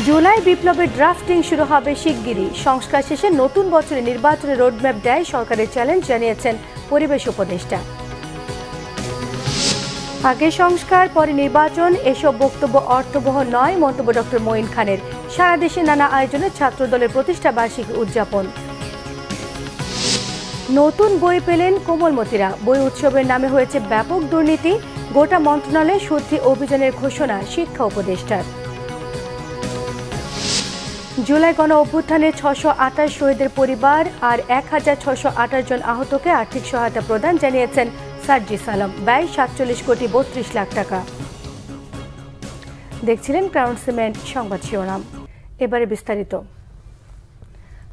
জুলাই বিপ্লবের ড্রাফটিং শুরু হবে শিগগিরই। সংস্কার শেষে নতুন বছরে নির্বাচনের রোডম্যাপ দেয় সরকারের চ্যালেঞ্জ, জানিয়েছেন পরিবেশ উপদেষ্টা। আগে সংস্কার পরে নির্বাচন, এসব বক্তব্য অর্থবহ নয়, মন্তব্য ডক্টর মঈন খানের। সারা দেশে নানা আয়োজনে ছাত্রদলের প্রতিষ্ঠা বার্ষিকী উদযাপন। নতুন বই পেলেন কোমলমতিরা, বই উৎসবের নামে হয়েছে ব্যাপক দুর্নীতি, গোটা মন্ত্রণালয়ে শুদ্ধি অভিযানের ঘোষণা শিক্ষা উপদেষ্টার। জুলাই গণ অভ্যুত্থানের ৬২৮ শহীদের পরিবার আর ১,৬২৮ জন আহতকে আর্থিক সহায়তা প্রদান, জানিয়েছেন সার্জিস আলম। ব্যয় ৪৭ কোটি ৩২ লাখ টাকা। দেখছিলেন ক্রাউন সিমেন্ট সংবাদ শিরোনাম। এবারে বিস্তারিত।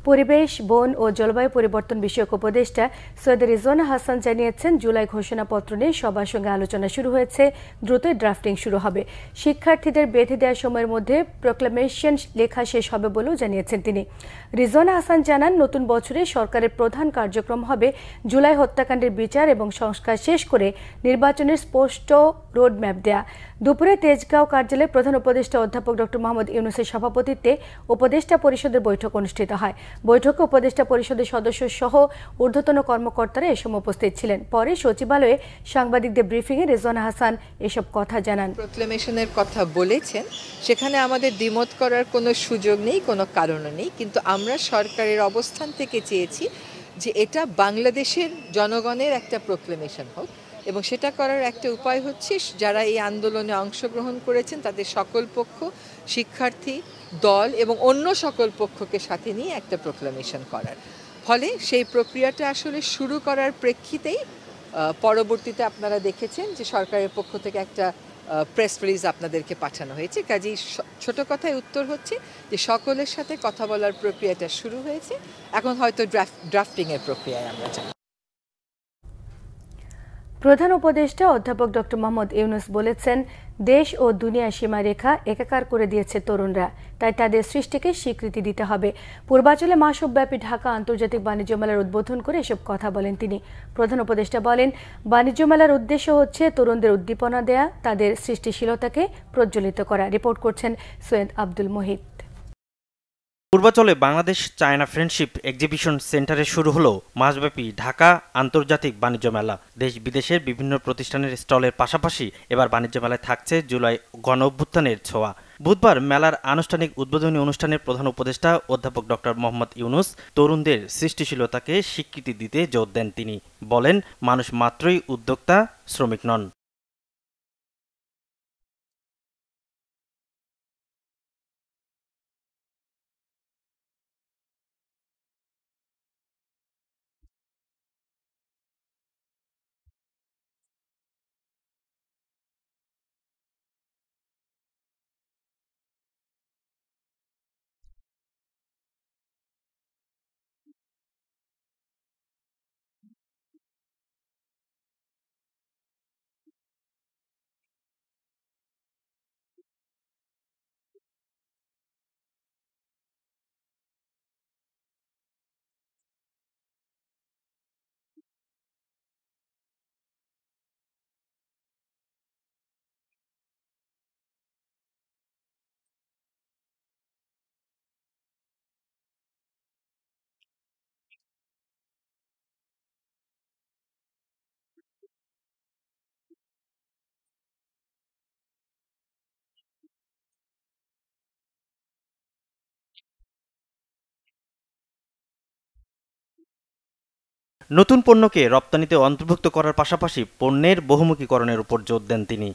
পরিবেশ, বন ও জলবায়ু পরিবর্তন বিষয়ক উপদেষ্টা সৈয়দ রিজওয়ানা হাসান জানিয়েছেন, জুলাই ঘোষণাপত্র নিয়ে সবার সঙ্গে আলোচনা শুরু হয়েছে, দ্রুতই ড্রাফটিং শুরু হবে। শিক্ষার্থীদের বেঁধে দেওয়ার সময়ের মধ্যে প্রোক্লামেশন লেখা শেষ হবে বলেও জানিয়েছেন তিনি। রিজওয়ানা হাসান জানান, নতুন বছরে সরকারের প্রধান কার্যক্রম হবে জুলাই হত্যাকাণ্ডের বিচার এবং সংস্কার শেষ করে নির্বাচনের স্পষ্ট রোডম্যাপ দেয়া। দুপুরে তেজগাঁও কার্যালয়ে প্রধান উপদেষ্টা অধ্যাপক ডক্টর মোহাম্মদ ইউনূসের সভাপতিত্বে উপদেষ্টা পরিষদের বৈঠক অনুষ্ঠিত হয়। বৈঠকে উপদেষ্টা পরিষদের সদস্য সহ ঊর্ধ্বতন কর্মকর্তারা এ সময় উপস্থিত ছিলেন। পরে সচিবালয়ে সাংবাদিকদের ব্রিফিংয়ে রিজওয়ানা হাসান এসব কথা জানান। প্রোক্লেমেশনের কথা বলেছেন, সেখানে আমাদের দ্বিমত করার কোনো সুযোগ নেই, কোনো কারণও নেই, কিন্তু আমরা সরকারের অবস্থান থেকে চেয়েছি যে এটা বাংলাদেশের জনগণের একটা প্রোক্লেমেশন হোক, এবং সেটা করার একটা উপায় হচ্ছে যারা এই আন্দোলনে অংশগ্রহণ করেছেন তাদের সকল পক্ষ, শিক্ষার্থী দল এবং অন্য সকল পক্ষকে সাথে নিয়ে একটা প্রোক্লামেশন করার ফলে সেই প্রক্রিয়াটা আসলে শুরু করার প্রেক্ষিতেই পরবর্তীতে আপনারা দেখেছেন যে সরকারের পক্ষ থেকে একটা প্রেস রিলিজ আপনাদেরকে পাঠানো হয়েছে। কাজেই ছোট কথায় উত্তর হচ্ছে যে সকলের সাথে কথা বলার প্রক্রিয়াটা শুরু হয়েছে, এখন হয়তো ড্রাফটিংয়ের প্রক্রিয়ায় আমরা যাই। প্রধান উপদেষ্টা অধ্যাপক ডক্টর মোহাম্মদ ইউনূস বলেছেন, দেশ ও দুনিয়ার সীমারেখা একাকার করে দিয়েছে তরুণরা, তাই তাদের সৃষ্টিকে স্বীকৃতি দিতে হবে। পূর্বাঞ্চলে মাসব্যাপী ঢাকা আন্তর্জাতিক বাণিজ্য মেলার উদ্বোধন করে এসব কথা বলেন তিনি। প্রধান উপদেষ্টা বলেন, বাণিজ্য মেলার উদ্দেশ্য হচ্ছে তরুণদের উদ্দীপনা দেয়া, তাদের সৃষ্টিশীলতাকে প্রজ্বলিত করা। রিপোর্ট করছেন সৈয়দ আব্দুল মুহিত। পূর্বাঞ্চলে বাংলাদেশ চায়না ফ্রেন্ডশিপ এক্সিবিশন সেন্টারে শুরু হলো মাসব্যাপী ঢাকা আন্তর্জাতিক বাণিজ্য মেলা। দেশ বিদেশের বিভিন্ন প্রতিষ্ঠানের স্টলের পাশাপাশি এবার বাণিজ্য মেলায় থাকছে জুলাই গণ অভ্যুত্থানের ছোঁয়া। বুধবার মেলার আনুষ্ঠানিক উদ্বোধনী অনুষ্ঠানের প্রধান উপদেষ্টা অধ্যাপক ডক্টর মোহাম্মদ ইউনূস তরুণদের সৃষ্টিশীলতাকে স্বীকৃতি দিতে জোর দেন। তিনি বলেন, মানুষ মাত্রই উদ্যোক্তা, শ্রমিক নন। নতুন পণ্যকে রপ্তানিতে অন্তর্ভুক্ত করার পাশাপাশি পণ্যের বহুমুখীকরণের উপর জোর দেন তিনি।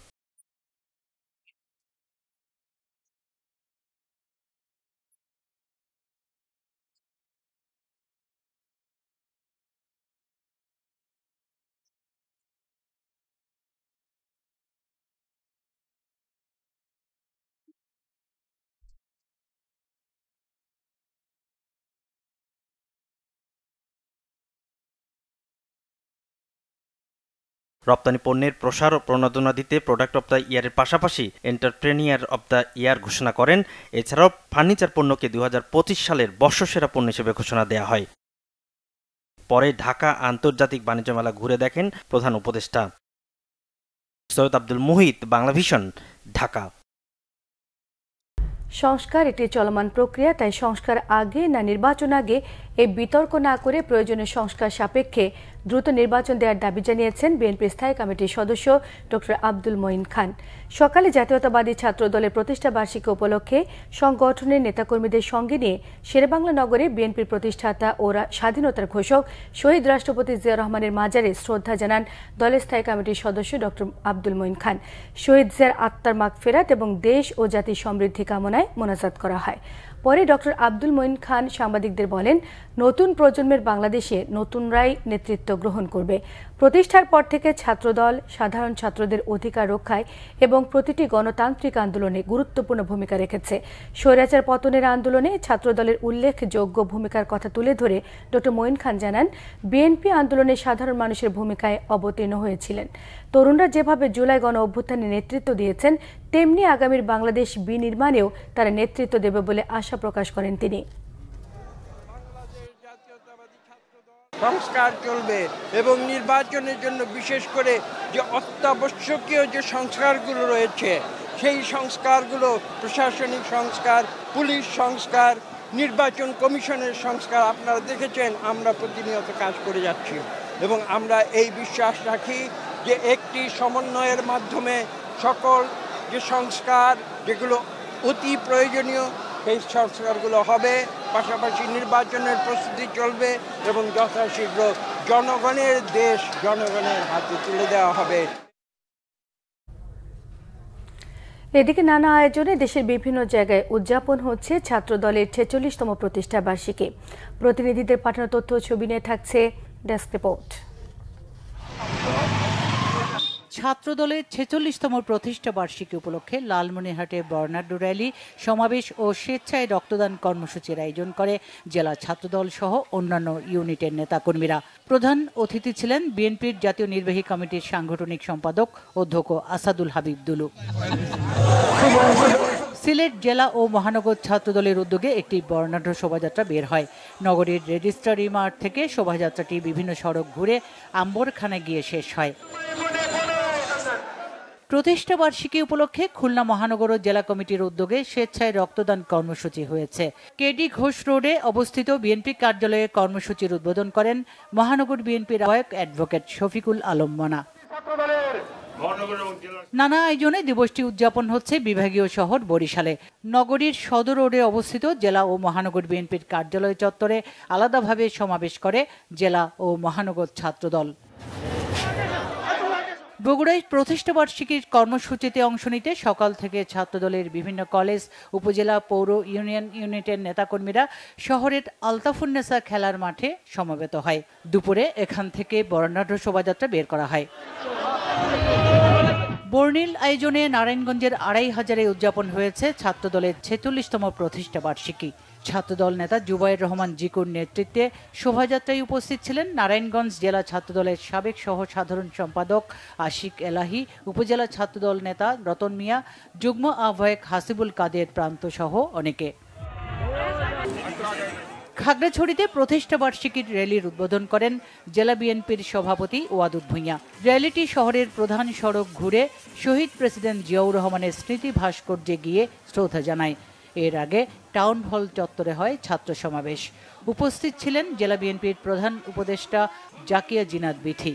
রপ্তানি পণ্যের প্রসার ও প্রণোদনা দিতে প্রোডাক্ট অব দ্য ইয়ারের পাশাপাশি এন্টারপ্রেনিয়ার অব দ্য ইয়ার ঘোষণা করেন। এছাড়াও ফার্নিচার পণ্যকে ২০২৫ সালের বর্ষসেরা পণ্য হিসেবে ঘোষণা দেওয়া হয়। পরে ঢাকা আন্তর্জাতিক বাণিজ্য মেলা ঘুরে দেখেন প্রধান উপদেষ্টা। সৈয়দ আব্দুল মুহিত, বাংলাভিশন, ঢাকা। সংস্কার একটি চলমান প্রক্রিয়া, তাই সংস্কার আগে না নির্বাচন আগে এই বিতর্ক না করে প্রয়োজনীয় সংস্কার সাপেক্ষে দ্রুত নির্বাচন দেওয়ার দাবি জানিয়েছেন বিএনপির স্থায়ী কমিটির সদস্য ডক্টর আব্দুল মঈন খান। সকালে জাতীয়তাবাদী ছাত্র দলের প্রতিষ্ঠা বার্ষিকী উপলক্ষে সংগঠনের নেতাকর্মীদের সঙ্গে নিয়ে শেরেবাংলা নগরে বিএনপির প্রতিষ্ঠাতা ও স্বাধীনতার ঘোষক শহীদ রাষ্ট্রপতি জিয়া রহমানের মাজারে শ্রদ্ধা জানান দলের স্থায়ী কমিটির সদস্য ডক্টর আব্দুল মঈন খান। শহীদ জিয়ার আত্মার মাগফিরাত এবং দেশ ও জাতির সমৃদ্ধি কামনায় মোনাজাত করা হয়। পরে ডক্টর আব্দুল মঈন খান সাংবাদিকদের বলেন, নতুন প্রজন্মের বাংলাদেশে নতুনরাই নেতৃত্ব গ্রহণ করবে। প্রতিষ্ঠার পর থেকে ছাত্রদল সাধারণ ছাত্রদের অধিকার রক্ষায় এবং প্রতিটি গণতান্ত্রিক আন্দোলনে গুরুত্বপূর্ণ ভূমিকা রেখেছে। স্বৈরাচার পতনের আন্দোলনে ছাত্রদলের উল্লেখযোগ্য ভূমিকার কথা তুলে ধরে ডক্টর মঈন খান জানান, বিএনপি আন্দোলনে সাধারণ মানুষের ভূমিকায় অবতীর্ণ হয়েছিলেন। তরুণরা যেভাবে জুলাই গণ অভ্যুত্থানে নেতৃত্ব দিয়েছেন, তেমনি আগামীর বাংলাদেশ বিনির্মাণেও তারা নেতৃত্ব দেবে বলে আশা প্রকাশ করেন তিনি। সংস্কার চলবে এবং নির্বাচনের জন্য বিশেষ করে যে অত্যাবশ্যকীয় যে সংস্কারগুলো রয়েছে সেই সংস্কারগুলো প্রশাসনিক সংস্কার, পুলিশ সংস্কার, নির্বাচন কমিশনের সংস্কার আপনারা দেখেছেন আমরা প্রতিনিয়ত কাজ করে যাচ্ছি এবং আমরা এই বিশ্বাস রাখি যে একটি সমন্বয়ের মাধ্যমে সকল যে সংস্কার যেগুলো অতি প্রয়োজনীয় সেই সংস্কারগুলো হবে। পাশাপাশি নির্বাচনের প্রস্তুতি চলবে এবং যথাশীঘ্র জনগণের দেশ জনগণের হাতে তুলে দেওয়া হবে। এদিকে নানা আয়োজনে দেশের বিভিন্ন জায়গায় উদযাপন হচ্ছে ছাত্রদলের ৪৬তম প্রতিষ্ঠা বার্ষিকী। প্রতিনিধিদের পাঠানো তথ্য ছবি নিয়ে থাকছে ডেস্ক রিপোর্ট। ছাত্রদলের ৪৬তম প্রতিষ্ঠা বার্ষিকী উপলক্ষে লালমনিরহাটে বর্ণাঢ্য র্যালি, সমাবেশ ও স্বেচ্ছায় রক্তদান কর্মসূচির আয়োজন করে জেলা ছাত্রদল সহ অন্যান্য ইউনিটের নেতাকর্মীরা। প্রধান অতিথি ছিলেন বিএনপির জাতীয় নির্বাহী কমিটির সাংগঠনিক সম্পাদক অধ্যক্ষ আসাদুল হাবিব দুলু। সিলেট জেলা ও মহানগর ছাত্রদলের উদ্যোগে একটি বর্ণাঢ্য শোভাযাত্রা বের হয়। নগরীর রেজিস্ট্রারি মাঠ থেকে শোভাযাত্রাটি বিভিন্ন সড়ক ঘুরে আম্বরখানায় গিয়ে শেষ হয়। প্রতিষ্ঠা বার্ষিকী উপলক্ষে খুলনা মহানগর জেলা কমিটির উদ্যোগে স্বেচ্ছায় রক্তদান কর্মসূচি হয়েছে। কেডি ঘোষ রোডে অবস্থিত বিএনপি কার্যালয়ে কর্মসূচির উদ্বোধন করেন মহানগর বিএনপির আহ্বায়ক অ্যাডভোকেট শফিকুল আলম মনা। নানা আয়োজনে দিবসটি উদযাপন হচ্ছে বিভাগীয় শহর বরিশালে। নগরীর সদর রোডে অবস্থিত জেলা ও মহানগর বিএনপির কার্যালয় চত্বরে আলাদাভাবে সমাবেশ করে জেলা ও মহানগর ছাত্রদল। বগুড়ায় প্রতিষ্ঠা বার্ষিকীর কর্মসূচিতে অংশ নিতে সকাল থেকে ছাত্রদলের বিভিন্ন কলেজ, উপজেলা, পৌর, ইউনিয়ন ইউনিটের নেতাকর্মীরা শহরের আলতাফুন্নেসা খেলার মাঠে সমবেত হয়। দুপুরে এখান থেকে বর্ণাঢ্য শোভাযাত্রা বের করা হয়। বর্ণিল আয়োজনে নারায়ণগঞ্জের ২৫০০-এ উদযাপন হয়েছে ছাত্রদলের ৪৬তম প্রতিষ্ঠা বার্ষিকী। ছাত্রদল নেতা জুবায়ের রহমান জিকুর নেতৃত্বে শোভাযাত্রায় উপস্থিত ছিলেন নারায়ণগঞ্জ জেলা ছাত্রদলের সাবেক সহ সাধারণ সম্পাদক আশিক এলাহি, উপজেলা ছাত্রদল নেতা রতন মিয়া, যুগ্ম আহ্বায়ক হাসিবুল কাদের প্রান্ত সহ অনেকে। খাগড়াছড়িতে প্রতিষ্ঠা বার্ষিকীর র্যালির উদ্বোধন করেন জেলা বিএনপির সভাপতি ওয়াদুদ ভূঁইয়া। র্যালিটি শহরের প্রধান সড়ক ঘুরে শহীদ প্রেসিডেন্ট জিয়াউর রহমানের স্মৃতি ভাস্কর্যে গিয়ে শ্রদ্ধা জানায়। এর আগে টাউন হল চত্বরে হয় ছাত্র সমাবেশ। উপস্থিত ছিলেন জেলা বিএনপির প্রধান উপদেষ্টা জাকিয়া জিনাত বিথি।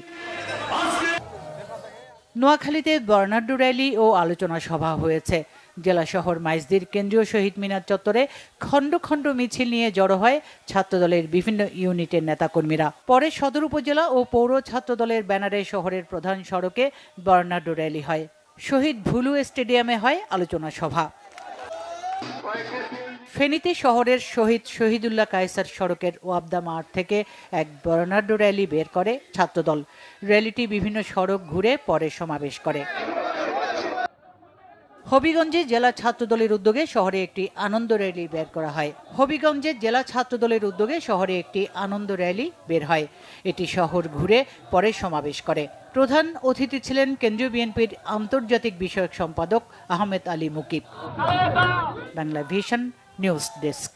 নোয়াখালীতে বর্ণাঢ্য র্যালি ও আলোচনা সভা হয়েছে। জেলা শহর মাইজদির কেন্দ্রীয় শহীদ মিনার চত্বরে খণ্ড খণ্ড মিছিল নিয়ে জড়ো হয় ছাত্রদলের বিভিন্ন ইউনিটের নেতাকর্মীরা। পরে সদর উপজেলা ও পৌর ছাত্রদলের ব্যানারে শহরের প্রধান সড়কে বর্ণাঢ্য র্যালি হয়। শহীদ ভুলু স্টেডিয়ামে হয় আলোচনা সভা। ফেনীতে শহরের শহীদ শহীদুল্লাহ কায়সার সড়কের ওয়াবদা মাঠ থেকে এক বর্ণাঢ্য র্যালি বের করে ছাত্রদল। র্যালিটি বিভিন্ন সড়ক ঘুরে পরে সমাবেশ করে। হবিগঞ্জে জেলা ছাত্রদলের উদ্যোগে শহরে একটি আনন্দ র্যালি বের করা হয়। হবিগঞ্জে জেলা ছাত্রদলের উদ্যোগে শহরে একটি আনন্দ র্যালি বের হয়। এটি শহর ঘুরে পরে সমাবেশ করে। প্রধান অতিথি ছিলেন কেন্দ্রীয় বিএনপির আন্তর্জাতিক বিষয়ক সম্পাদক Ahmed Ali Mukib. Bangla vision news desk.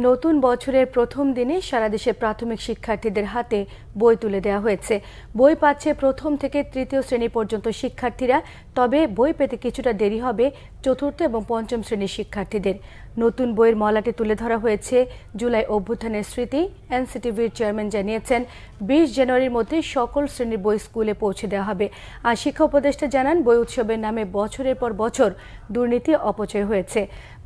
নতুন বছরের প্রথম দিনে সারা দেশের প্রাথমিক শিক্ষার্থীদের হাতে বই তুলে দেওয়া হয়েছে। বই পাচ্ছে প্রথম থেকে তৃতীয় শ্রেণী পর্যন্ত শিক্ষার্থীরা, তবে বই পেতে কিছুটা দেরি হবে চতুর্থ এবং পঞ্চম শ্রেণীর শিক্ষার্থীদের। নতুন বইয়ের মলাটে তুলে ধরা হয়েছে জুলাই অভ্যুত্থানের স্মৃতি। এনসিটিভির চেয়ারম্যান জানিয়েছেন 20 জানুয়ারির মধ্যে সকল শ্রেণীর বই স্কুলে পৌঁছে দেওয়া হবে। আর শিক্ষা উপদেষ্টা জানান, বই উৎসবের নামে বছরের পর বছর দুর্নীতি অপচয় হয়েছে।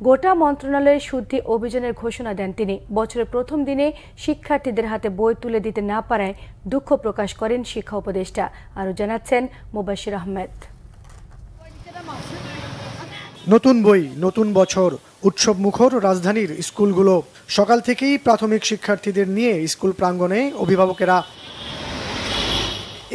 গোটা মন্ত্রণালয়ের শুদ্ধি অভিযানের ঘোষণা দেন তিনি। বছরের প্রথম দিনে শিক্ষার্থীদের হাতে বই তুলে দিতে না পারায় দুঃখ প্রকাশ করেন শিক্ষা উপদেষ্টা। আরও জানাচ্ছেন মুবাশির আহমেদ। নতুন বই, নতুন বছর, উৎসব মুখর রাজধানীর স্কুলগুলো। সকাল থেকেই প্রাথমিক শিক্ষার্থীদের নিয়ে স্কুল প্রাঙ্গণে অভিভাবকেরা।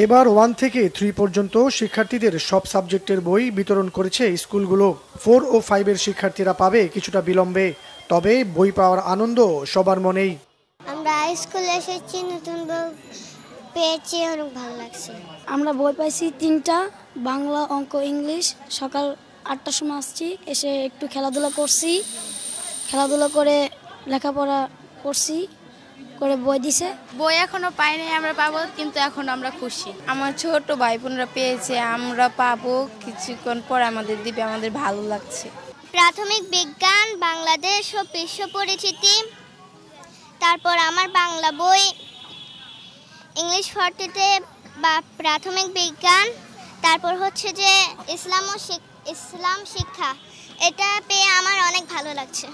এবার 1 থেকে 3 পর্যন্ত শিক্ষার্থীদের সব সাবজেক্টের বই বিতরণ করেছে স্কুলগুলো। 4 ও 5 এর শিক্ষার্থীরা পাবে কিছুটা বিলম্বে, তবে বই পাওয়ার আনন্দ সবার মনেই। আমরা স্কুলে এসেছি, নতুন বই পেয়েছি, অনেক ভালো লাগছে। আমরা বই পাইছি 3টা, বাংলা, অঙ্ক, ইংলিশ। সকাল 8টার সময় আসছি, এসে একটু খেলাধুলা করছি, খেলাধুলা করে লেখাপড়া করছি, করে বই দিছে। বই এখনো পাইনি, আমরা পাবো, কিন্তু এখন আমরা খুশি। আমার ছোট ভাই বোনরা পেয়েছে, আমরা পাবো কিছুক্ষণ পর আমাদের দিবে, আমাদের ভালো লাগছে। প্রাথমিক বিজ্ঞান, বাংলাদেশ ও বিশ্ব পরিচিতি, তারপর আমার বাংলা বই, ইংলিশ 40-তে বা প্রাথমিক বিজ্ঞান, তারপর হচ্ছে যে ইসলাম শিক্ষা। এটা পেয়ে আমার অনেক ভালো লাগছে।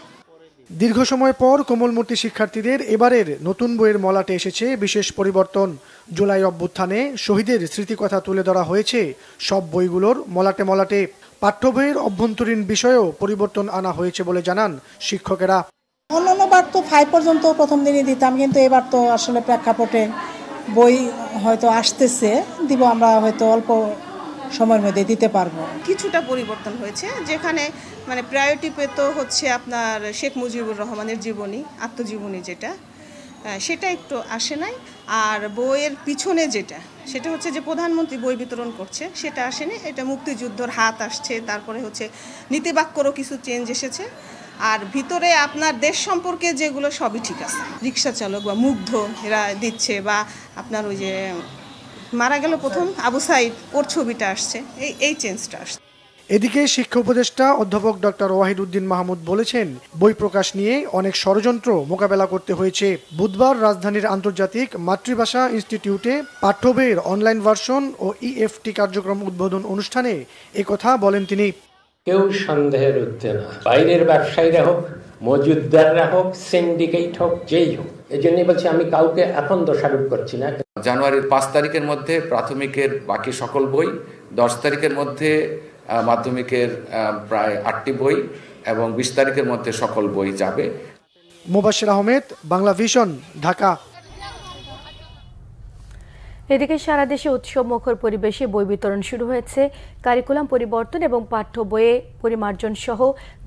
দীর্ঘ সময় পর কোমলমতি শিক্ষার্থীদের এবারের নতুন বইয়ের মলাটে এসেছে বিশেষ পরিবর্তন। জুলাই অভ্যুত্থানে শহীদের স্মৃতিকথা তুলে ধরা হয়েছে সব বইগুলোর মলাটে মলাটে। পাঠ্য বইয়ের অভ্যন্তরীণ বিষয়েও পরিবর্তন আনা হয়েছে বলে জানান শিক্ষকেরা। অন্যবার তো 5 পর্যন্ত প্রথম দিনই দিতাম, কিন্তু এবার তো আসলে প্রেক্ষাপটে বই হয়তো আসতেছে, দিব, আমরা হয়তো অল্প সময়ের মধ্যে দিতে পারবো। কিছুটা পরিবর্তন হয়েছে, যেখানে মানে প্রায়োরিটি পেত হচ্ছে আপনার শেখ মুজিবুর রহমানের জীবনী, আত্মজীবনী যেটা, সেটা একটু আসে নাই। আর বইয়ের পিছনে সেটা হচ্ছে যে প্রধানমন্ত্রী বই বিতরণ করছে, সেটা আসেনি। এটা মুক্তিযুদ্ধর হাত আসছে, তারপরে হচ্ছে নীতিবাক্যরও কিছু চেঞ্জ এসেছে। আর ভিতরে আপনার দেশ সম্পর্কে যেগুলো সবই ঠিক আছে। রিক্সা চালক বা মুগ্ধ এরা দিচ্ছে, বা আপনার ওই যে মারা গেল প্রথম আবু সাইদ, ওর ছবিটা আসছে, এই চেঞ্জটা আসছে। এদিকে শিক্ষা উপদেষ্টা অধ্যাপক ডক্টর ওয়াহিদ উদ্দিন মাহমুদ বলেছেন, বই প্রকাশ নিয়ে অনেক ষড়যন্ত্র মোকাবেলা করতে হয়েছে। বুধবার রাজধানীর আন্তর্জাতিক মাতৃভাষা ইনস্টিটিউটে পাঠ্য বইয়ের অনলাইন ভার্সন ও EFT কার্যক্রম উদ্বোধন অনুষ্ঠানে একথা বলেন তিনি। কেউ সন্দেহের ঊর্ধ্বে না, বাইরের ব্যবসায়ীরা হোক, মজুদদাররা হোক, সিন্ডিকেট হোক, যেই হোক। এই জন্যই বলছি, আমি কাউকে এখন দোষারোপ করছি না। জানুয়ারির 5 তারিখের মধ্যে প্রাথমিকের বাকি সকল বই, 10 তারিখের মধ্যে মাধ্যমিকের প্রায় 8টি বই এবং 20 তারিখের মধ্যে সকল বই যাবে। মুবাশির আহমেদ, বাংলা ভিশন, ঢাকা। এদিকে সারা দেশে উৎসব মুখর পরিবেশে বই বিতরণ শুরু হয়েছে। কারিকুলাম পরিবর্তন এবং পাঠ্য বইয়ে পরিমার্জন সহ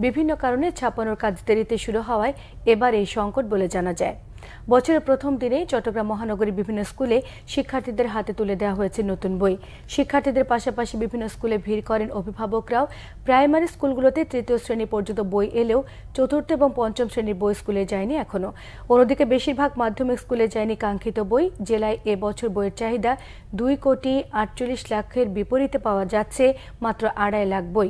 বিভিন্ন কারণে ছাপানোর কাজ দেরিতে শুরু হওয়ায় এবার এই সংকট বলে জানা যায়। বছরের প্রথম দিনেই চট্টগ্রাম মহানগরীর বিভিন্ন স্কুলে শিক্ষার্থীদের হাতে তুলে দেওয়া হয়েছে নতুন বই। শিক্ষার্থীদের পাশাপাশি বিভিন্ন স্কুলে ভিড় করেন অভিভাবকরাও। প্রাইমারি স্কুলগুলোতে তৃতীয় শ্রেণী পর্যন্ত বই এলেও চতুর্থ এবং পঞ্চম শ্রেণীর বই স্কুলে যায়নি এখনো। অন্যদিকে বেশিরভাগ মাধ্যমিক স্কুলে যায়নি কাঙ্ক্ষিত বই। জেলায় এবছর বইয়ের চাহিদা 2,48,00,000-এর বিপরীতে পাওয়া যাচ্ছে মাত্র 2.5 লাখ বই।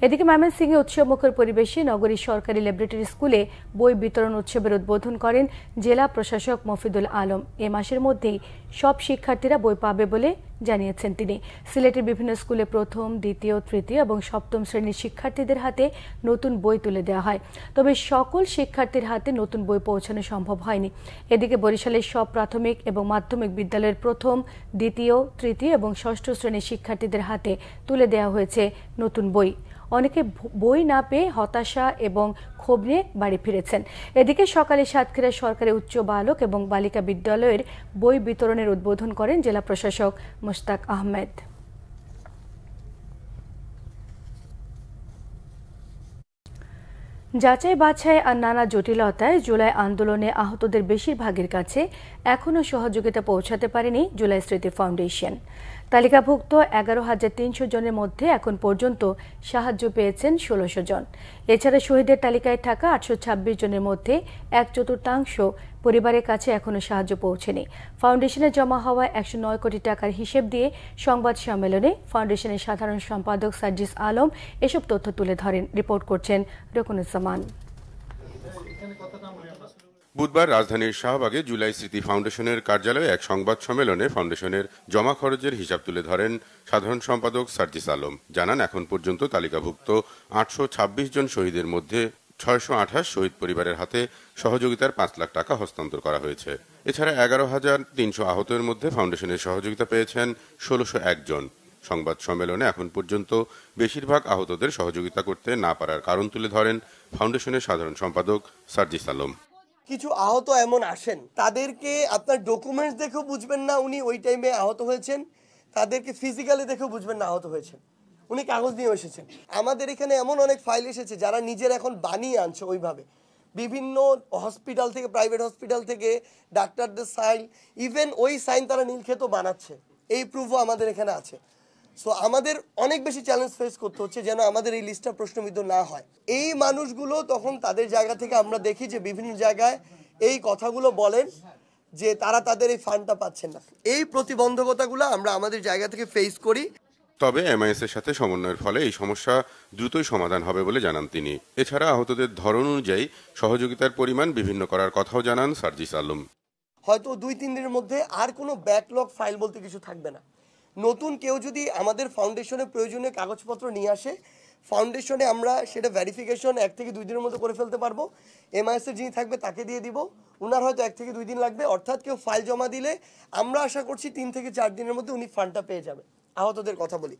এদিকে ময়মনসিংহে উৎসব মুখর পরিবেশে নগরীর সরকারি ল্যাবরেটরি স্কুলে বই বিতরণ উৎসবের উদ্বোধন করেন জেলা প্রশাসক মফিদুল আলম। এ মাসের মধ্যেই সব শিক্ষার্থীরা বই পাবে বলে জানিয়েছেন তিনি। সিলেটের বিভিন্ন স্কুলে প্রথম, দ্বিতীয়, তৃতীয় এবং সপ্তম শ্রেণীর শিক্ষার্থীদের হাতে নতুন বই তুলে দেওয়া হয়, তবে সকল শিক্ষার্থীর হাতে নতুন বই পৌঁছানো সম্ভব হয়নি। এদিকে বরিশালের সব প্রাথমিক এবং মাধ্যমিক বিদ্যালয়ের প্রথম, দ্বিতীয়, তৃতীয় এবং ষষ্ঠ শ্রেণীর শিক্ষার্থীদের হাতে তুলে দেওয়া হয়েছে নতুন বই। অনেকে বই না পেয়ে হতাশা এবং ক্ষোভ নিয়ে বাড়ি ফিরেছেন। এদিকে সকালে সাতক্ষীরা সরকারি উচ্চ বালক এবং বালিকা বিদ্যালয়ের বই বিতরণের উদ্বোধন করেন জেলা প্রশাসক মুশতাক আহমেদ। যাচাই বাছাই আর নানা জটিলতায় জুলাই আন্দোলনে আহতদের বেশিরভাগের কাছে এখনও সহযোগিতা পৌঁছাতে পারেনি জুলাই স্মৃতি ফাউন্ডেশন। তালিকাভুক্ত 11,300 জনের মধ্যে এখন পর্যন্ত সাহায্য পেয়েছেন 1,600 জন। এছাড়া শহীদের তালিকায় থাকা 826 জনের মধ্যে 1/4 পরিবারের কাছে এখনো সাহায্য পৌঁছেনি। ফাউন্ডেশনে জমা হওয়া 109 কোটি টাকার হিসেব দিয়ে সংবাদ সম্মেলনে ফাউন্ডেশনের সাধারণ সম্পাদক সার্জিস আলম এসব তথ্য তুলে ধরেন। রিপোর্ট করছেন রকুনুজ্জামান। বুধবার রাজধানীর শাহবাগে জুলাই স্মৃতি ফাউন্ডেশনের কার্যালয়ে এক সংবাদ সম্মেলনে ফাউন্ডেশনের জমা খরচের হিসাব তুলে ধরেন সাধারণ সম্পাদক সার্জিস আলম। জানান, এখন পর্যন্ত তালিকাভুক্ত 826 জন শহীদের মধ্যে 628 শহীদ পরিবারের হাতে সহযোগিতার 5 লাখ টাকা হস্তান্তর করা হয়েছে। এছাড়া 11,300 আহতের মধ্যে ফাউন্ডেশনের সহযোগিতা পেয়েছেন 1,601 জন। সংবাদ সম্মেলনে এখন পর্যন্ত বেশিরভাগ আহতদের সহযোগিতা করতে না পারার কারণ তুলে ধরেন ফাউন্ডেশনের সাধারণ সম্পাদক সার্জিস আলম। কিছু আহত এমন আসেন, তাদেরকে আপনার ডকুমেন্টস দেখেও বুঝবেন না উনি ওই টাইমে আহত হয়েছেন, তাদেরকে ফিজিক্যালি দেখেও বুঝবেন না আহত হয়েছেন, উনি কাগজ নিয়ে এসেছেন। আমাদের এখানে এমন অনেক ফাইল এসেছে যারা নিজের এখন বানিয়ে আনছে ওইভাবে, বিভিন্ন হসপিটাল থেকে, প্রাইভেট হসপিটাল থেকে ডাক্তারদের সাইন, ইভেন ওই সাইন তারা নীলক্ষেতও বানাচ্ছে, এই প্রুফও আমাদের এখানে আছে। সো আমাদের অনেক বেশি চ্যালেঞ্জ ফেস করতে হচ্ছে যেন আমাদের এই লিস্টটা প্রশ্নবিদ্ধ না হয়। এই মানুষগুলো তখন তাদের জায়গা থেকে আমরা দেখি যে বিভিন্ন জায়গায় এই কথাগুলো বলেন যে তারা তাদের এই ফান্ডটা পাচ্ছেন না। এই প্রতিবন্ধকতাগুলো আমরা আমাদের জায়গা থেকে ফেস করি। তবে MIS এর সাথে সমন্বয়ের ফলে এই সমস্যা দ্রুতই সমাধান হবে বলে জানান তিনি। এছাড়া আহতদের ধরন অনুযায়ী সহযোগিতার পরিমাণ বিভিন্ন করার কথাও জানান সার্জিস আলম। হয়তো 2-3 দিনের মধ্যে আর কোনো ব্যাকলগ ফাইল বলতে কিছু থাকবে না। নতুন কেউ যদি আমাদের ফাউন্ডেশনে প্রয়োজনীয় কাগজপত্র নিয়ে আসে, ফাউন্ডেশনে আমরা সেটা ভেরিফিকেশন 1 থেকে 2 দিনের মধ্যে করে ফেলতে পারবো। MIS এর যিনি থাকবে তাকে দিয়ে দিব, উনার হয়তো 1 থেকে 2 দিন লাগবে। অর্থাৎ কেউ ফাইল জমা দিলে আমরা আশা করছি 3 থেকে 4 দিনের মধ্যে উনি ফান্ডটা পেয়ে যাবে। আহতদের কথা বলি,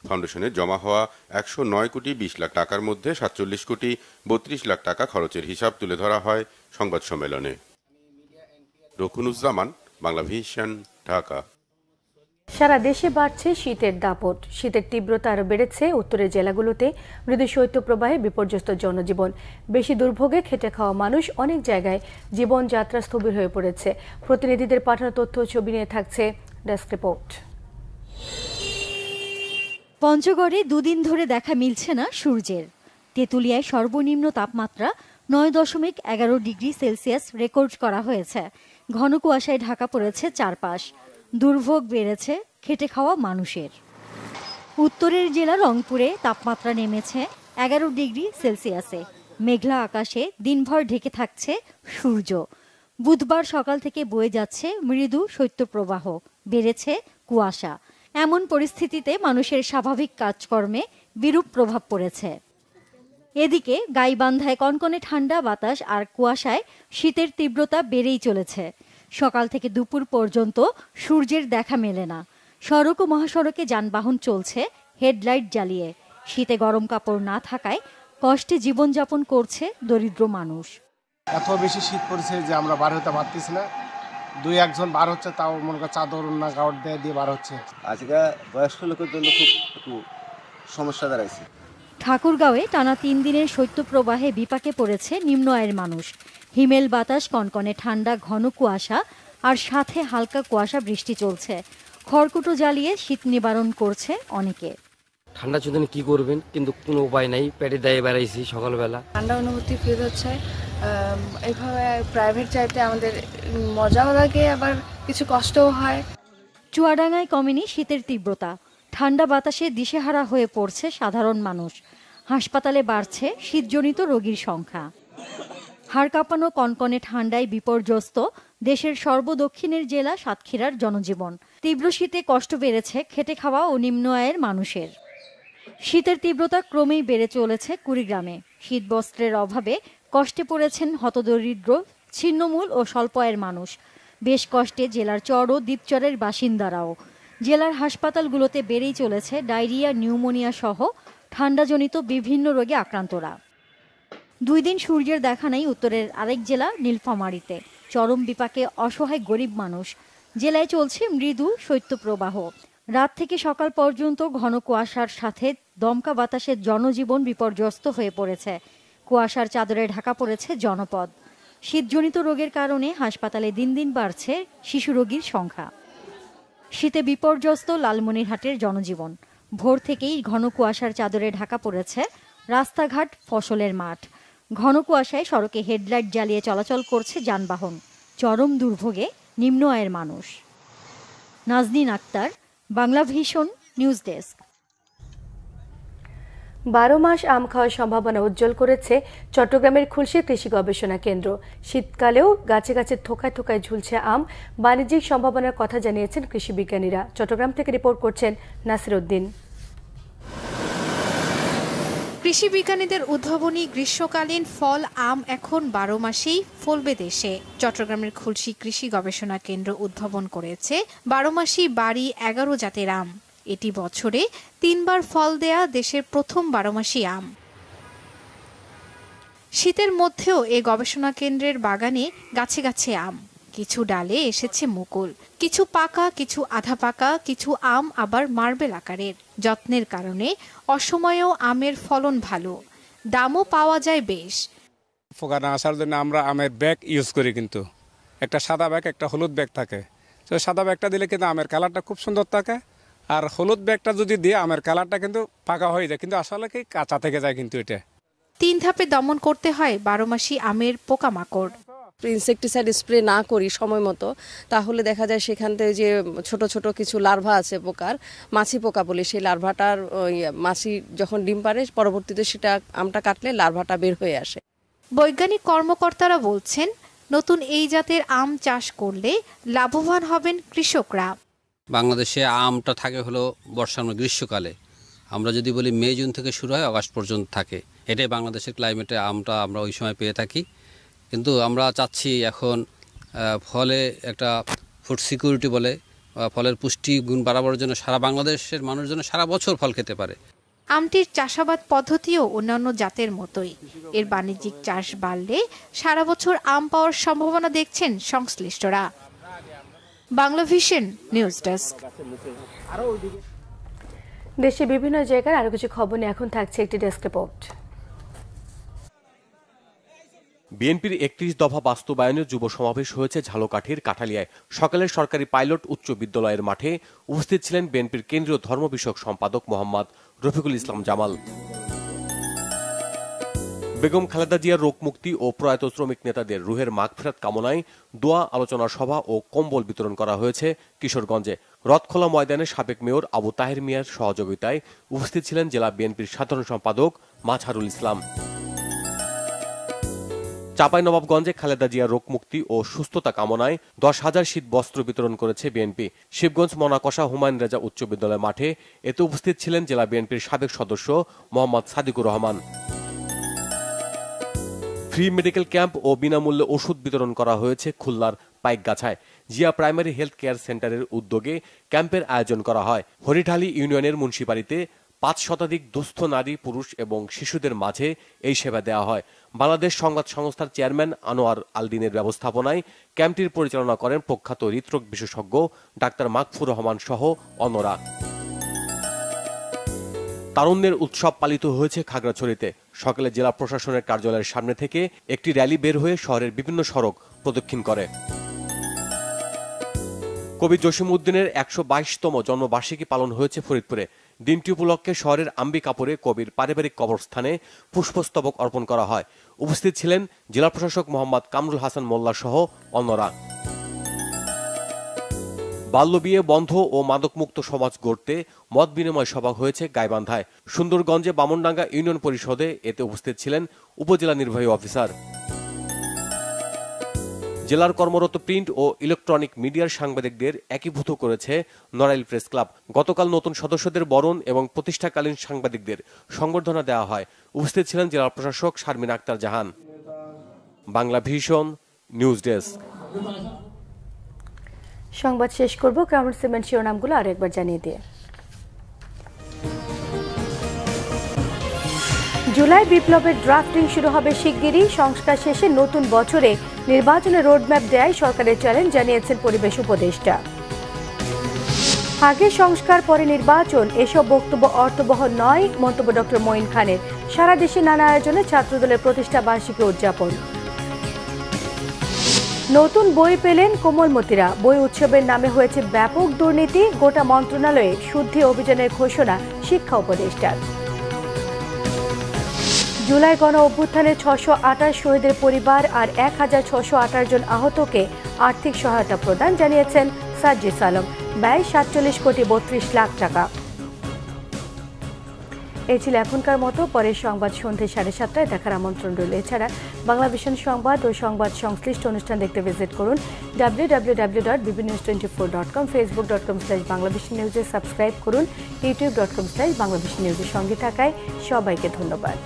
ফাউন্ডেশনে জমা হওয়া 109 কোটি 20 লাখ টাকার মধ্যে 47 কোটি 32 লাখ টাকা খরচের হিসাব তুলে ধরা হয় সংবাদ সম্মেলনে। রকুনুজ্জামান, বাংলাভিশন, ঢাকা। সারা দেশে বাড়ছে শীতের দাপট। শীতের তীব্রতা আরও বেড়েছে উত্তরের জেলাগুলোতে। মৃদু শৈত্যপ্রবাহে বিপর্যস্ত জনজীবন। বেশি দুর্ভোগে খেটে খাওয়া মানুষ অনেক জায়গায় জীবনযাত্রা স্থবির হয়ে পড়েছে। প্রতিনিধিদের পাঠানো তথ্য ছবি নিয়ে থাকছে ডেস্ক রিপোর্ট। পঞ্চগড়ে দুদিন ধরে দেখা মিলছে না সূর্যের। তেঁতুলিয়ায় সর্বনিম্ন তাপমাত্রা 9.11 ডিগ্রি সেলসিয়াস রেকর্ড করা হয়েছে। ঘন কুয়াশায় ঢাকা পড়েছে চারপাশ। দুর্ভোগ বেড়েছে খেটে খাওয়া মানুষের। উত্তরের জেলা রংপুরে তাপমাত্রা নেমেছে 11 ডিগ্রি সেলসিয়াসে। মেঘলা আকাশে দিনভর ঢেকে থাকছে সূর্য। বুধবার সকাল থেকে বয়ে যাচ্ছে মৃদু শৈত্যপ্রবাহ, বেড়েছে কুয়াশা। এমন পরিস্থিতিতে মানুষের স্বাভাবিক কাজকর্মে বিরূপ প্রভাব পড়েছে। এদিকে গাইবান্ধায় কনকনে ঠান্ডা বাতাস আর কুয়াশায় শীতের তীব্রতা বেড়েই চলেছে। সকাল থেকে দুপুর পর্যন্ত সূর্যের দেখা মেলে না। সড়ক ও মহাসড়কে যানবাহন চলছে হেডলাইট জ্বালিয়ে। শীতে গরম কাপড় না থাকায় কষ্টে জীবনযাপন করছে দরিদ্র মানুষ। এত বেশি শীত পড়েছে যে আমরা বার হতে পারতেছি না। 2-1 বার হচ্ছে, তাও মনে কর চাদর না গাউট দিয়ে বার হচ্ছে। আজকে বয়স্ক লোকের জন্য খুব একটু সমস্যা দাঁড়াইছে। ঠাকুরগাঁওয়ে টানা 3 দিনের শৈত্যপ্রবাহে বিপাকে পড়েছে নিম্ন আয়ের মানুষ। হিমেল বাতাস, কনকনে ঠান্ডা, ঘন কুয়াশা আর সাথে হালকা কুয়াশা বৃষ্টি চলছে। খড়কুটো জ্বালিয়ে শীত নিবারণ করছে অনেকে। ঠান্ডা চুদনে কি করবেন, কিন্তু কোনো উপায় নাই। পেটে দায়ে বেড়াইছি সকালবেলা। ঠান্ডা অনুভূতি ফিল হচ্ছে। এইভাবে প্রাইভেট চাইতে আমাদের মজাও লাগে, আবার কিছু কষ্টও হয়। চুয়াডাঙ্গায় কমেনি শীতের তীব্রতা। ঠান্ডা বাতাসে দিশেহারা হয়ে পড়ছে সাধারণ মানুষ। হাসপাতালে বাড়ছে শীতজনিত রোগীর সংখ্যা। হাড় কাঁপানো কনকনে ঠান্ডায় বিপর্যস্ত দেশের সর্বদক্ষিণের জেলা সাতক্ষীরার জনজীবন। তীব্র শীতে কষ্ট বেড়েছে খেটে খাওয়া ও নিম্ন আয়ের মানুষের। শীতের তীব্রতা ক্রমেই বেড়ে চলেছে কুড়িগ্রামে। শীতবস্ত্রের অভাবে কষ্টে পড়েছেন হতদরিদ্র, ছিন্নমূল ও স্বল্প আয়ের মানুষ। বেশ কষ্টে জেলার চর ও দ্বীপচরের বাসিন্দারাও। জেলার হাসপাতালগুলোতে বেড়েই চলেছে ডায়রিয়া, নিউমোনিয়া সহ ঠান্ডাজনিত বিভিন্ন রোগে আক্রান্তরা। 2 দিন সূর্যের দেখা নেই উত্তরের আরেক জেলা নীলফামারীতে। চরম বিপাকে অসহায় গরিব মানুষ। জেলায় চলছে মৃদু শৈত্যপ্রবাহ। রাত থেকে সকাল পর্যন্ত ঘন কুয়াশার সাথে দমকা বাতাসে জনজীবন বিপর্যস্ত হয়ে পড়েছে। কুয়াশার চাদরে ঢাকা পড়েছে জনপদ। শীতজনিত রোগের কারণে হাসপাতালে দিন দিন বাড়ছে শিশু রোগীর সংখ্যা। শীতে বিপর্যস্ত লালমনিরহাটের জনজীবন। ভোর থেকেই ঘন কুয়াশার চাদরে ঢাকা পড়েছে রাস্তাঘাট, ফসলের মাঠ। ঘন কুয়াশায় সড়কে হেডলাইট জ্বালিয়ে চলাচল করছে যানবাহন। চরম দুর্ভোগে নিম্ন আয়ের মানুষ। Nazneen Akter, Bangla vision, news desk. 12 মাস আম খাওয়ার সম্ভাবনা উজ্জ্বল করেছে চট্টগ্রামের খুলশী কৃষি গবেষণা কেন্দ্র। শীতকালেও গাছে গাছে থোকায় থোকায় ঝুলছে আম। বাণিজ্যিক সম্ভাবনার কথা জানিয়েছেন কৃষি বিজ্ঞানীরা। চট্টগ্রাম থেকে রিপোর্ট করছেন নাসির উদ্দিন। কৃষি বিজ্ঞানীদের উদ্ভাবনী গ্রীষ্মকালীন ফল আম এখন 12 মাসেই ফলবে দেশে। চট্টগ্রামের খুলশী কৃষি গবেষণা কেন্দ্র উদ্ভাবন করেছে 12 মাসি বাড়ি 11 জাতের আম। এটি বছরে 3 বার ফল দেয়া দেশের প্রথম 12 মাসি আম। শীতের মধ্যেও এ গবেষণা কেন্দ্রের বাগানে গাছে গাছে আম। কিছু ডালে এসেছে মুকুল, কিছু পাকা, কিছু আধা পাকা, কিছু আম আবার মার্বেল আকারের। যত্নের কারণে অসময়েও আমের ফলন ভালো, দামও পাওয়া যায় বেশ। পোকা না আসার জন্য আমরা আমের ব্যাগ ইউজ করি, কিন্তু একটা সাদা ব্যাগ, একটা হলুদ ব্যাগ থাকে। তো সাদা ব্যাগটা দিলে কিন্তু আমের কালারটা খুব সুন্দর থাকে, আর হলুদ ব্যাগটা যদি দিয়ে আমের কালারটা কিন্তু পাকা হয়ে যায়, কিন্তু আসলে কি কাঁচা থেকে যায়। কিন্তু এটা 3 ধাপে দমন করতে হয় 12 মাসি আমের পোকামাকড়। ইনসেকটিসাইড স্প্রে না করি সময় মতো, তাহলে দেখা যায় সেখান থেকে যে ছোট ছোট কিছু লার্ভা আছে পোকার, মাছি পোকা বলে, সেই লার্ভাটার মাছি যখন ডিম পারে পরবর্তীতে সেটা আমটা কাটলে লার্ভাটা বের হয়ে আসে। বৈজ্ঞানিক কর্মকর্তারা বলছেন, নতুন এই জাতের আম চাষ করলে লাভবান হবেন কৃষকরা। বাংলাদেশে আমটা থাকে হলো বর্ষার গ্রীষ্মকালে। আমরা যদি বলি মে জুন থেকে শুরু হয়, আগস্ট পর্যন্ত থাকে। এটাই বাংলাদেশের ক্লাইমেটে আমটা আমরা ওই সময় পেয়ে থাকি। কিন্তু আমরা চাচ্ছি এখন ফলে একটা ফুড সিকিউরিটি বলে, ফলের পুষ্টি গুণ বাড়াবার জন্য সারা বাংলাদেশের মানুষ যেন সারা বছর ফল খেতে পারে। আমটির চাষাবাদ পদ্ধতিও অন্যান্য জাতের মতোই। এর বাণিজ্যিক চাষ বাড়লে সারা বছর আম পাওয়ার সম্ভাবনা দেখছেন সংশ্লিষ্টরা। Bangla vision, news desk. দেশে বিভিন্ন জায়গার আরো কিছু খবর নিয়ে এখন থাকছে একটি ডেস্ক রিপোর্ট। বিএনপির 31 দফা বাস্তবায়নের যুব সমাবেশ হয়েছে ঝালকাঠির কাঠালিয়ায়। সকালের সরকারি পাইলট উচ্চ বিদ্যালয়ের মাঠে উপস্থিত ছিলেন বিএনপির কেন্দ্রীয় ধর্ম বিষয়ক সম্পাদক মোহাম্মদ রফিকুল ইসলাম জামাল। বেগম খালেদা জিয়ার রোগ মুক্তি ও প্রয়াত শ্রমিক নেতাদের রুহের মাগফিরাত কামনায় দোয়া আলোচনা সভা ও কম্বল বিতরণ করা হয়েছে কিশোরগঞ্জে। রথখোলা ময়দানে সাবেক মেয়র আবু তাহের মিয়ার সহযোগিতায় উপস্থিত ছিলেন জেলা বিএনপির সাধারণ সম্পাদক মাঝহারুল ইসলাম। চাঁপাইনবাবগঞ্জে খালেদা জিয়ার রোগ মুক্তি ও সুস্থতা কামনায় 10,000 শীত বস্ত্র বিতরণ করেছে বিএনপি। শিবগঞ্জ মনাকষা হুমায়ুন রেজা উচ্চ বিদ্যালয় মাঠে এতে উপস্থিত ছিলেন জেলা বিএনপির সাবেক সদস্য Mohammad Sadiqur Rahman. Free medical camp ও বিনামূল্যে ওষুধ বিতরণ করা হয়েছে খুলনার পাইকগাছায়। জিয়া প্রাইমারি হেলথ কেয়ার সেন্টারের উদ্যোগে ক্যাম্পের আয়োজন করা হয়। হরিঢালি ইউনিয়নের মুন্সিবাড়িতে 5 শতাধিক দুস্থ নারী, পুরুষ এবং শিশুদের মাঝে এই সেবা দেওয়া হয়। বাংলাদেশ সংবাদ সংস্থার চেয়ারম্যান আনোয়ার আলদিনের ব্যবস্থাপনায় ক্যাম্পটির পরিচালনা করেন প্রখ্যাত হৃদরোগ বিশেষজ্ঞ ডাক্তার মাকফুর রহমান সহ অন্যরা। তারুণ্যের উৎসব পালিত হয়েছে খাগড়াছড়িতে। সকালে জেলা প্রশাসনের কার্যালয়ের সামনে থেকে একটি র্যালি বের হয়ে শহরের বিভিন্ন সড়ক প্রদক্ষিণ করে। কবি জসিমউদ্দিনের 122তম জন্মবার্ষিকী পালন হয়েছে ফরিদপুরে। দিনটি উপলক্ষে শহরের আম্বিকাপুরে কবির পারিবারিক কবরস্থানে পুষ্পস্তবক অর্পণ করা হয়। উপস্থিত ছিলেন জেলা প্রশাসক মোহাম্মদ কামরুল হাসান মোল্লা সহ অন্যরা। বাল্যবিয়ে বন্ধ ও মাদকমুক্ত সমাজ গড়তে মত বিনিময় সভা হয়েছে গাইবান্ধায়। সুন্দরগঞ্জে বামনডাঙ্গা ইউনিয়ন পরিষদে এতে উপস্থিত ছিলেন উপজেলা নির্বাহী অফিসার। জেলার কর্মরত প্রিন্ট ও ইলেকট্রনিক মিডিয়ার সাংবাদিকদের একীভূত করেছে নড়াইল প্রেস ক্লাব। গতকাল নতুন সদস্যদের বরণ এবং প্রতিষ্ঠাকালীন সাংবাদিকদের সংবর্ধনা দেওয়া হয়। উপস্থিত ছিলেন জেলা প্রশাসক Sharmin Akter Jahan. Bangla vision, news desk. সংবাদ শেষ করব ক্রাউন সিমেন্ট শিরোনামগুলো আরেকবার জানিয়ে দিয়ে। জুলাই বিপ্লবের ড্রাফটিং শুরু হবে শিগগিরই। সংস্কার শেষে নতুন বছরে নির্বাচনের রোডম্যাপ দেয় সরকারের চ্যালেঞ্জ জানিয়েছেন পরিবেশ উপদেষ্টা। আগে সংস্কার পরে নির্বাচন, এসব বক্তব্য অর্থবহ নয় মন্তব্য ডক্টর মঈন খানের। সারা দেশে নানা আয়োজনে ছাত্রদলের প্রতিষ্ঠা বার্ষিকী উদযাপন। নতুন বই পেলেন কোমলমতিরা। বই উৎসবের নামে হয়েছে ব্যাপক দুর্নীতি, গোটা মন্ত্রণালয়ে শুদ্ধি অভিযানের ঘোষণা শিক্ষা উপদেষ্টার। জুলাই গণ অভ্যুত্থানে 628 শহীদের পরিবার আর 1628 জন আহতকে আর্থিক সহায়তা প্রদান জানিয়েছেন সার্জিস আলম। ব্যয় 47 কোটি 32 লাখ টাকা। এই ছিল এখনকার মতো। পরের সংবাদ সন্ধ্যে 7:30টায় দেখার আমন্ত্রণ রইল। এছাড়া বাংলাভিশন সংবাদ ও সংবাদ সংশ্লিষ্ট অনুষ্ঠান দেখতে ভিজিট করুন www.bbnews24.com, facebook.com/বাংলাভিশননিউজে সাবস্ক্রাইব করুন, youtube.com/বাংলাভিশননিউজের সঙ্গে থাকায় সবাইকে ধন্যবাদ।